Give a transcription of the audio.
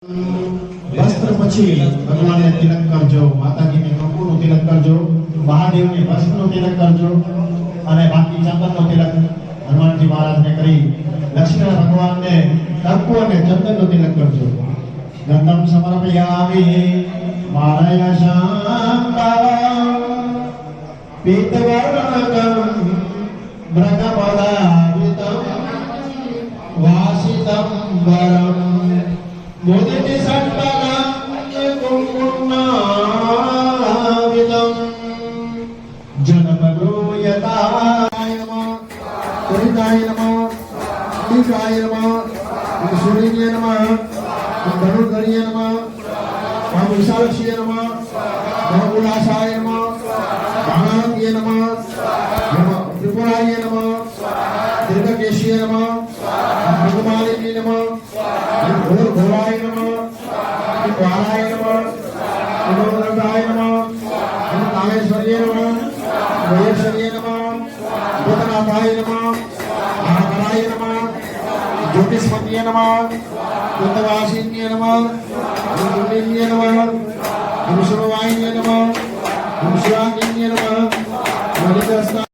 वस्त्र પછી ભગવાનને તિલક કરજો, માતાજીને કંકુનું તિલક કરજો, મહાદેવને ભસ્મનું તિલક કરજો અને બાકી ચંદનનો તિલક હનુમાનજી મહારાજને કરી લક્ષ્મી ભગવાનને કંકુ અને ચંદનનો તિલક કરજો. ગંધમ સમર્પયામિ મારયા શાંતાવં પીતવર્ણકં મૃગપદાવિતં વાસિતં વરં મોદિની સંતના કુંકુમાવિતં જનપદોયતાય નમઃ પુરિતાય નમઃ દીર્ઘાય નમઃ સૂર્યાય નમઃ ધનુર્ધરીય નમઃ વિશાલક્ષીય નમઃ ઉલ્લાસાય નમઃ ભાણાવતીય નમઃ ત્રિપુરાય નમઃ દીર્ઘકેશીય નમઃ ભગમાલિની નમઃ ઘોરાય નમઃ દ્વારાય નમઃ નમોદ્રતાય નમઃ કામેશ્વર્ય નમઃ મહેશ્વર્ય નમઃ ભૂતનાથાય નમઃ મહાકરાય નમઃ જ્યોતિષ્મતીય નમઃ કુંદવાસિન્ય નમઃ ગુરુલિન્ય નમઃ વિષ્ણુવાય નમઃ વિશ્વાકિન્ય નમઃ મલિકસ્તા